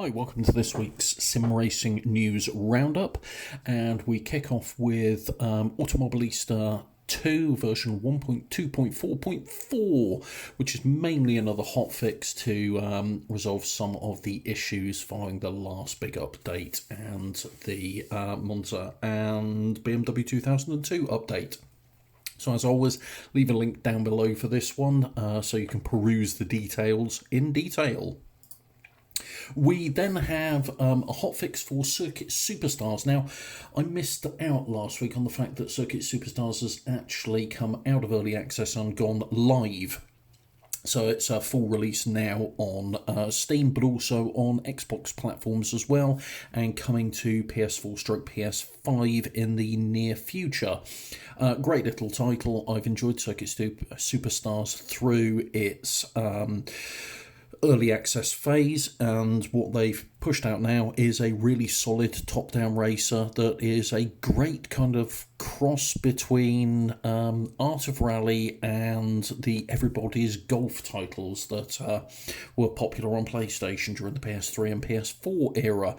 Hi, welcome to this week's Sim Racing News Roundup, and we kick off with Automobilista 2 version 1.2.4.4, which is mainly another hotfix to resolve some of the issues following the last big update and the Monza and BMW 2002 update. So as always, leave a link down below for this one so you can peruse the details in detail. We then have a hotfix for Circuit Superstars. Now, I missed out last week on the fact that Circuit Superstars has actually come out of early access and gone live. So it's a full release now on Steam, but also on Xbox platforms as well, and coming to PS4/PS5 in the near future. Great little title. I've enjoyed Circuit Superstars through its early access phase, and what they've pushed out now is a really solid top-down racer that is a great kind of cross between Art of Rally and the Everybody's Golf titles that were popular on PlayStation during the PS3 and PS4 era.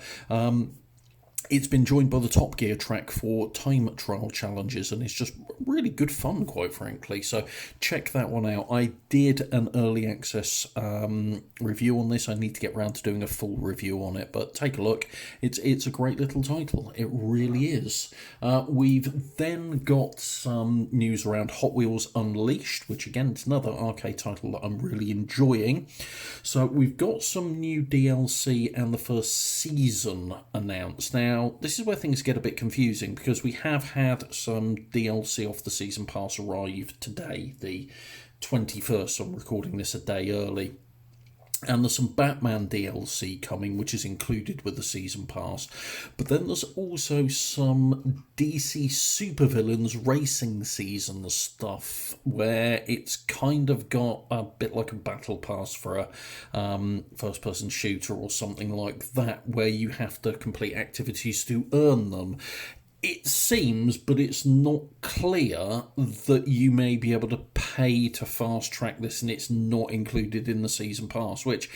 It's been joined by the Top Gear track for time trial challenges, and it's just really good fun, quite frankly. So check that one out. I did an early access review on this. I need to get around to doing a full review on it, but take a look. It's a great little title. It really is. We've then got some news around Hot Wheels Unleashed, which again is another arcade title that I'm really enjoying. So we've got some new DLC and the first season announced. Now, this is where things get a bit confusing, because we have had some DLC off the season pass arrive today, the 21st. I'm recording this a day early. And there's some Batman DLC coming, which is included with the season pass. But then there's also some DC supervillains racing season stuff, where it's kind of got a bit like a battle pass for a first-person shooter or something like that, where you have to complete activities to earn them. It seems, but it's not clear, that you may be able to pay to fast track this, and it's not included in the season pass, which,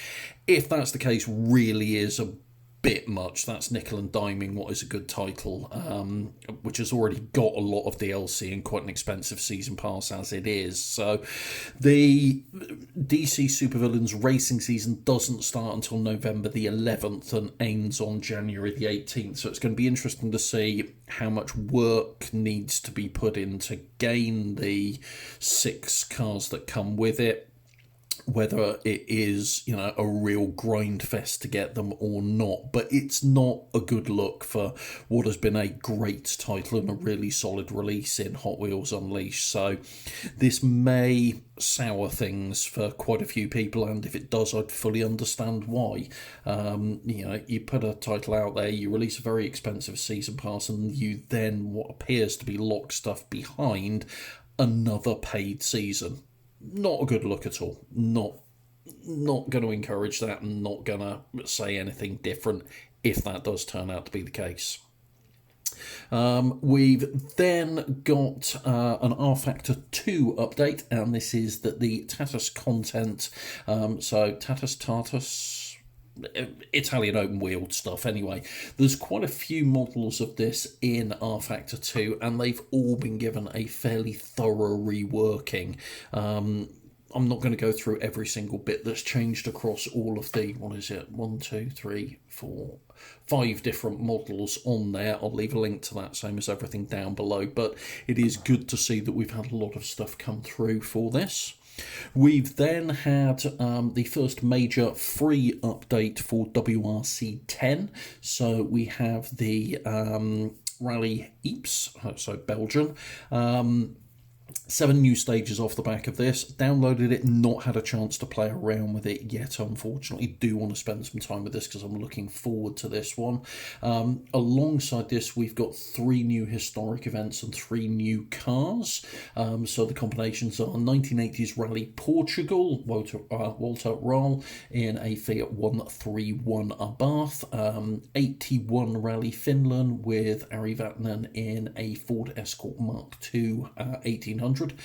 if that's the case, really is a bit much. That's nickel and diming what is a good title, which has already got a lot of DLC and quite an expensive season pass as it is. So the DC Supervillains racing season doesn't start until November the 11th and ends on January the 18th. So it's going to be interesting to see how much work needs to be put in to gain the 6 cars that come with it, whether it is, a real grind fest to get them or not. But it's not a good look for what has been a great title and a really solid release in Hot Wheels Unleashed. So this may sour things for quite a few people, and if it does, I'd fully understand why. You put a title out there, you release a very expensive season pass, and you then, what appears to be lock stuff behind, another paid season. Not a good look at all. Not going to encourage that, and not going to say anything different if that does turn out to be the case. We've then got an RFactor 2 update, and this is that the Tatus content, so Tatus, Italian open wheeled stuff anyway. There's quite a few models of this in RFactor 2, and they've all been given a fairly thorough reworking. I'm not going to go through every single bit that's changed across all of the, 5 different models on there. I'll leave a link to that, same as everything down below, but it is good to see that we've had a lot of stuff come through for this. We've then had the first major free update for WRC 10. So we have the Rally Ypres, so Belgian. 7 new stages off the back of this. Downloaded it, not had a chance to play around with it yet, unfortunately. Do want to spend some time with this because I'm looking forward to this one. Alongside this, we've got 3 new historic events and 3 new cars. So the combinations are 1980s Rally Portugal, Walter Röhrl in a Fiat 131 Abarth. 81 Rally Finland with Ari Vatanen in a Ford Escort Mark II 1800. 500.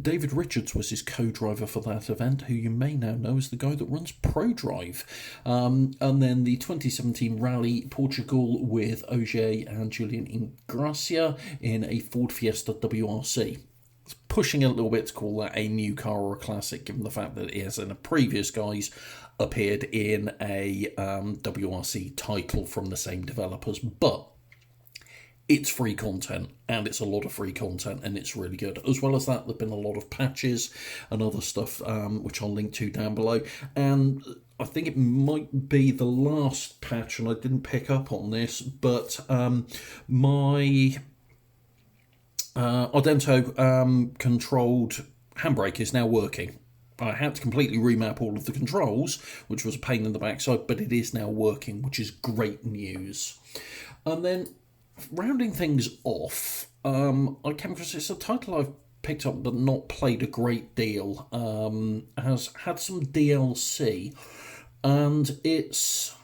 David Richards was his co-driver for that event, who you may now know as the guy that runs ProDrive. And then the 2017 Rally Portugal with Ogier and Julian Ingracia in a Ford Fiesta WRC. Pushing a little bit to call that a new car or a classic, given the fact that it has in a previous guise appeared in a WRC title from the same developers, but it's free content, and it's a lot of free content, and it's really good. As well as that, there have been a lot of patches and other stuff, which I'll link to down below, and I think it might be the last patch, and I didn't pick up on this, but my Ardento controlled handbrake is now working. I had to completely remap all of the controls, which was a pain in the backside, but it is now working, which is great news. And then, rounding things off, I came across, it's a title I've picked up but not played a great deal. Has had some DLC, and it's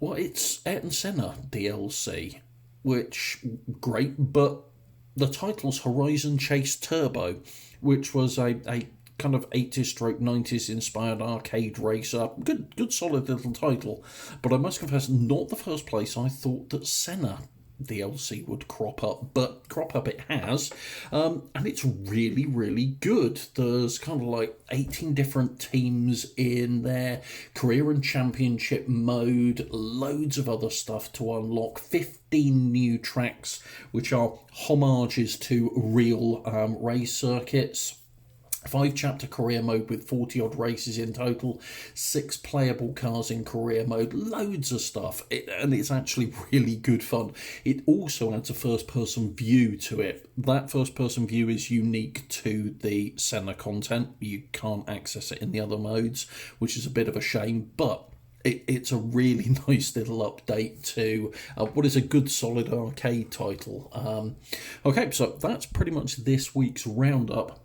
Ayrton Senna DLC, which, great, but the title's Horizon Chase Turbo, which was a kind of 80s/90s inspired arcade racer. Good solid little title, but I must confess, not the first place I thought that Senna DLC would crop up, but crop up it has, and it's really, really good. There's kind of like 18 different teams in there, career and championship mode, loads of other stuff to unlock, 15 new tracks, which are homages to real race circuits. 5-chapter career mode with 40-odd races in total, 6 playable cars in career mode, loads of stuff, and it's actually really good fun. It also adds a first-person view to it. That first-person view is unique to the Senna content. You can't access it in the other modes, which is a bit of a shame, but it's a really nice little update to what is a good solid arcade title. Okay, so that's pretty much this week's roundup.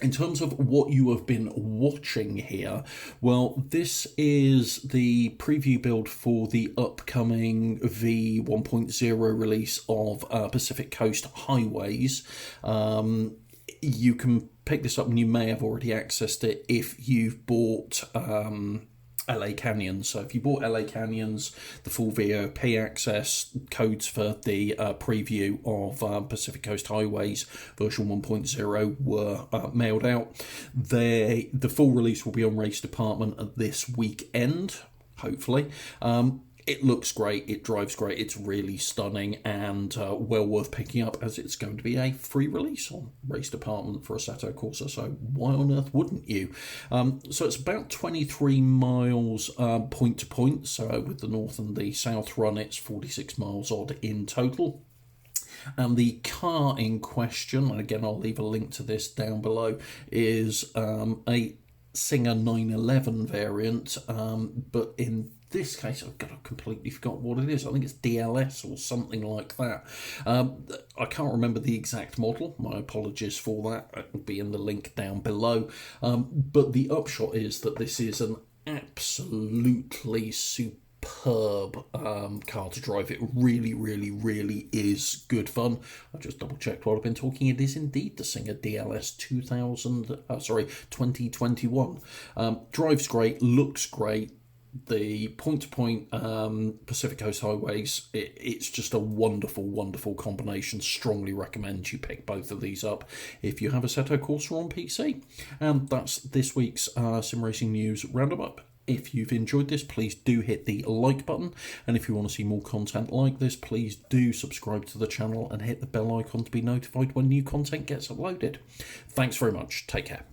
In terms of what you have been watching here, well, this is the preview build for the upcoming V1.0 release of Pacific Coast Highways. You can pick this up, and you may have already accessed it if you've bought LA Canyons. So if you bought LA Canyons, the full VOP access codes for the preview of Pacific Coast Highways version 1.0 were mailed out. The full release will be on Race Department at this weekend, hopefully. It looks great, it drives great, it's really stunning, and well worth picking up, as it's going to be a free release on Race Department for Assetto Corsa, so why on earth wouldn't you? So it's about 23 miles point to point, so with the north and the south run it's 46 miles odd in total. And the car in question, and again I'll leave a link to this down below, is a Singer 911 variant, but in this case, I've completely forgot what it is. I think it's DLS or something like that. I can't remember the exact model. My apologies for that. It will be in the link down below. But the upshot is that this is an absolutely superb car to drive. It really, really, really is good fun. I just double checked while I've been talking. It is indeed the Singer DLS 2021. Drives great, looks great. The point-to-point Pacific Coast Highways, it's just a wonderful, wonderful combination. Strongly recommend you pick both of these up if you have Assetto Corsa on PC. And that's this week's Sim Racing News Roundup. If you've enjoyed this, please do hit the like button. And if you want to see more content like this, please do subscribe to the channel and hit the bell icon to be notified when new content gets uploaded. Thanks very much. Take care.